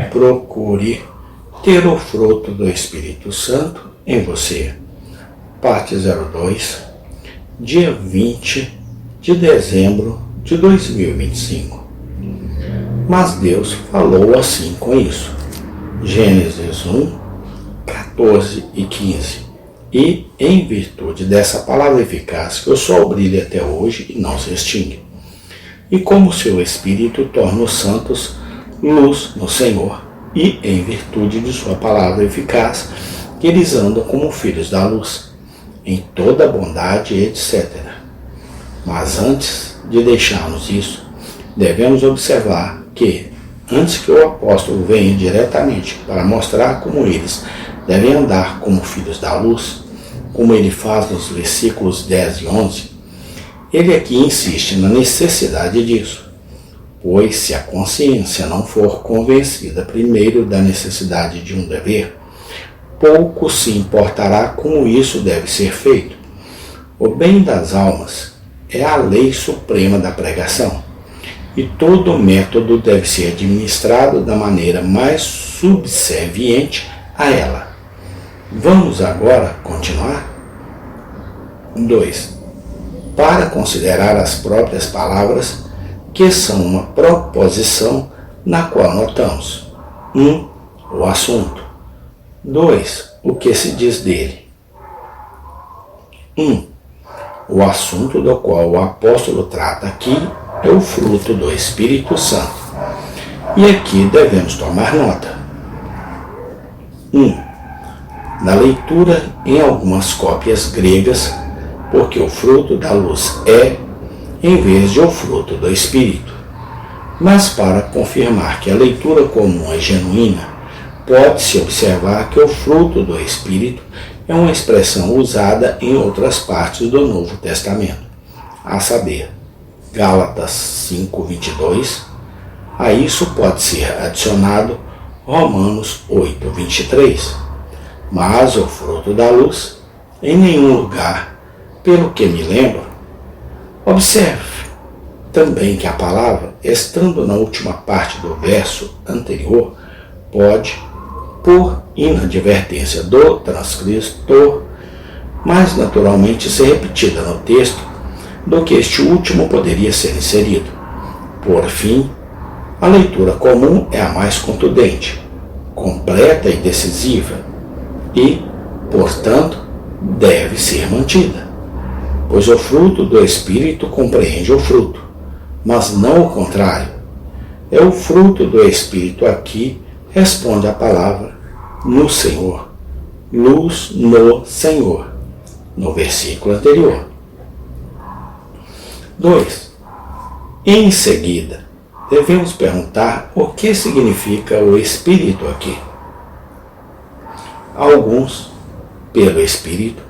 procure ter o fruto do Espírito Santo em você. Parte 02, dia 20 de dezembro de 2025. Mas Deus falou assim com isso. Gênesis 1, 14 e 15. E, em virtude dessa palavra eficaz, que o sol brilha até hoje e não se extingue. E como seu Espírito torna os santos luz no Senhor, e, em virtude de sua palavra eficaz, que eles andam como filhos da luz, em toda bondade, etc. Mas antes de deixarmos isso, devemos observar que, antes que o apóstolo venha diretamente para mostrar como eles devem andar como filhos da luz, como ele faz nos versículos 10 e 11, ele aqui insiste na necessidade disso, pois se a consciência não for convencida primeiro da necessidade de um dever, pouco se importará como isso deve ser feito. O bem das almas é a lei suprema da pregação, e todo método deve ser administrado da maneira mais subserviente a ela. Vamos agora continuar? 2. Para considerar as próprias palavras, que são uma proposição na qual notamos 1. O assunto. 2. O que se diz dele. 1. O assunto do qual o apóstolo trata aqui é o fruto do Espírito Santo. E aqui devemos tomar nota. 1. Na leitura em algumas cópias gregas, porque o fruto da luz é, em vez de o fruto do Espírito. Mas para confirmar que a leitura comum é genuína, pode-se observar que o fruto do Espírito é uma expressão usada em outras partes do Novo Testamento, a saber, Gálatas 5:22, a isso pode ser adicionado Romanos 8:23, mas o fruto da luz, em nenhum lugar, pelo que me lembro. Observe também que a palavra, estando na última parte do verso anterior, pode, por inadvertência do transcritor, mais naturalmente ser repetida no texto do que este último poderia ser inserido. Por fim, a leitura comum é a mais contundente, completa e decisiva e, portanto, deve ser mantida, pois o fruto do Espírito compreende o fruto, mas não o contrário. É o fruto do Espírito aqui responde à palavra no Senhor, luz no Senhor, no versículo anterior. 2. Em seguida, devemos perguntar o que significa o Espírito aqui. Alguns, pelo Espírito,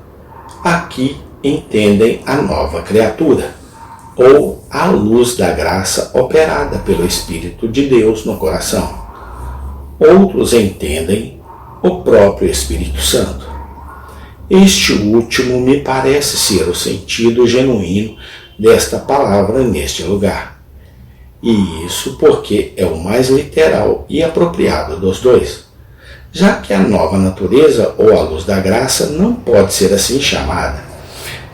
aqui entendem a nova criatura, ou a luz da graça operada pelo Espírito de Deus no coração. Outros entendem o próprio Espírito Santo. Este último me parece ser o sentido genuíno desta palavra neste lugar. E isso porque é o mais literal e apropriado dos dois, já que a nova natureza ou a luz da graça não pode ser assim chamada.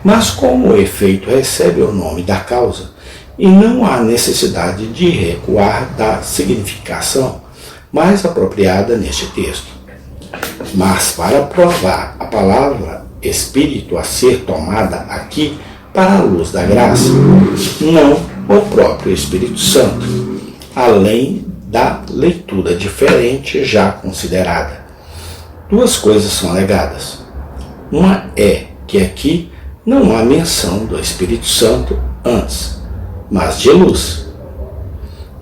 Mas como o efeito recebe o nome da causa, e não há necessidade de recuar da significação mais apropriada neste texto. Mas para provar a palavra Espírito a ser tomada aqui para a luz da graça, não o próprio Espírito Santo, além da leitura diferente já considerada. Duas coisas são alegadas. Uma é que aqui não há menção do Espírito Santo antes, mas de luz.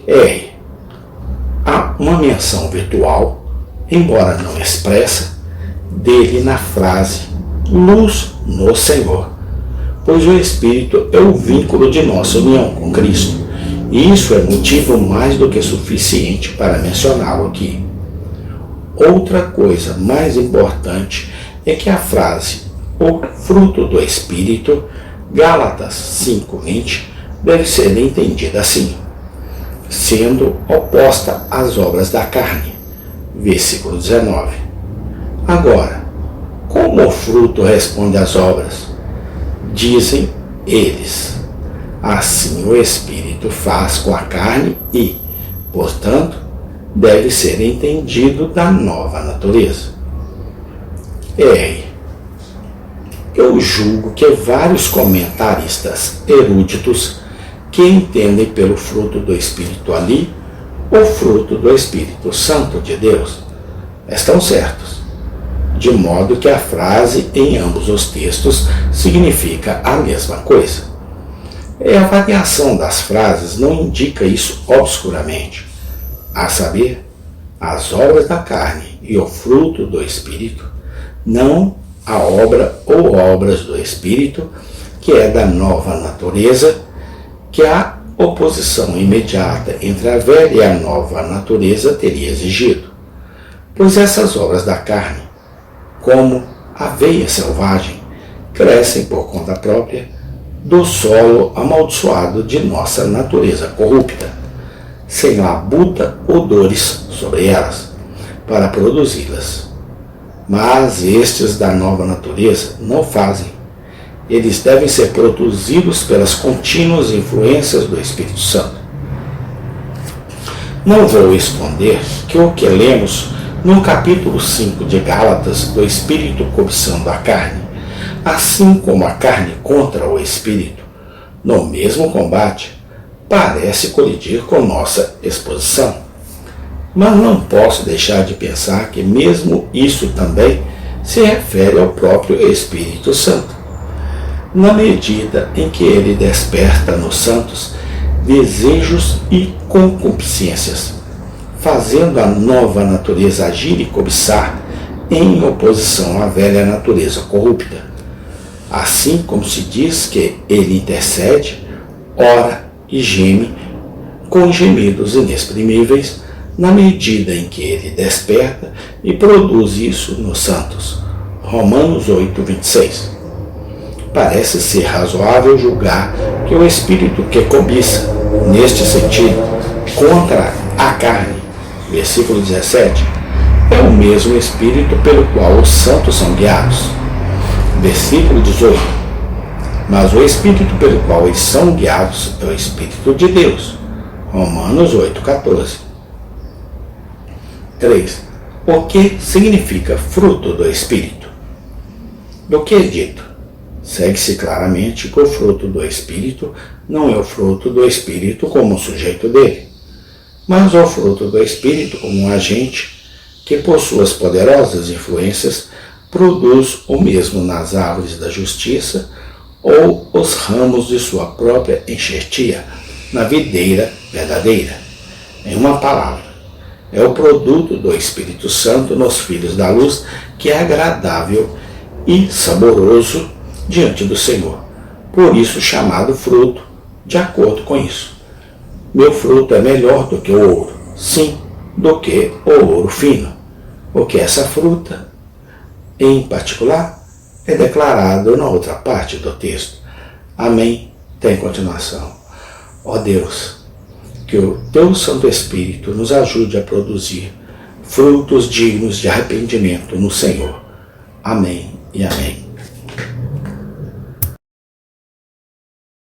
R. Há uma menção virtual, embora não expressa, dele na frase luz no Senhor, pois o Espírito é o vínculo de nossa união com Cristo, e isso é motivo mais do que suficiente para mencioná-lo aqui. Outra coisa mais importante é que a frase o fruto do Espírito, Gálatas 5:20, deve ser entendida assim, sendo oposta às obras da carne, versículo 19. Agora, como o fruto responde às obras? Dizem eles, assim o Espírito faz com a carne e, portanto, deve ser entendido da nova natureza. Eu julgo que vários comentaristas eruditos que entendem pelo fruto do Espírito ali o fruto do Espírito Santo de Deus estão certos, de modo que a frase em ambos os textos significa a mesma coisa. A variação das frases não indica isso obscuramente, a saber, as obras da carne e o fruto do Espírito, não a obra ou obras do Espírito, que é da nova natureza, que a oposição imediata entre a velha e a nova natureza teria exigido. Pois essas obras da carne, como a aveia selvagem, crescem por conta própria do solo amaldiçoado de nossa natureza corrupta, sem labuta ou dores sobre elas, para produzi-las. Mas estes da nova natureza não fazem. Eles devem ser produzidos pelas contínuas influências do Espírito Santo. Não vou esconder que o que lemos no capítulo 5 de Gálatas, do Espírito cobiçando a carne, assim como a carne contra o Espírito, no mesmo combate, parece colidir com nossa exposição. Mas não posso deixar de pensar que mesmo isso também se refere ao próprio Espírito Santo, na medida em que ele desperta nos santos desejos e concupiscências, fazendo a nova natureza agir e cobiçar em oposição à velha natureza corrupta. Assim como se diz que ele intercede, ora e geme com gemidos inexprimíveis, na medida em que ele desperta e produz isso nos santos. Romanos 8, 26. Parece ser razoável julgar que o espírito que cobiça, neste sentido, contra a carne, versículo 17, é o mesmo espírito pelo qual os santos são guiados. Versículo 18. Mas o espírito pelo qual eles são guiados é o Espírito de Deus. Romanos 8, 14. 3. O que significa fruto do Espírito? Do que é dito, segue-se claramente que o fruto do Espírito não é o fruto do Espírito como sujeito dele, mas o fruto do Espírito como um agente que, por suas poderosas influências, produz o mesmo nas árvores da justiça ou os ramos de sua própria enxertia na videira verdadeira. Em uma palavra, é o produto do Espírito Santo nos filhos da luz que é agradável e saboroso diante do Senhor, por isso chamado fruto, de acordo com isso. Meu fruto é melhor do que o ouro, sim, do que o ouro fino, porque essa fruta, em particular, é declarado na outra parte do texto. Amém. Tem continuação. Ó Deus, que o Teu Santo Espírito nos ajude a produzir frutos dignos de arrependimento no Senhor. Amém e amém.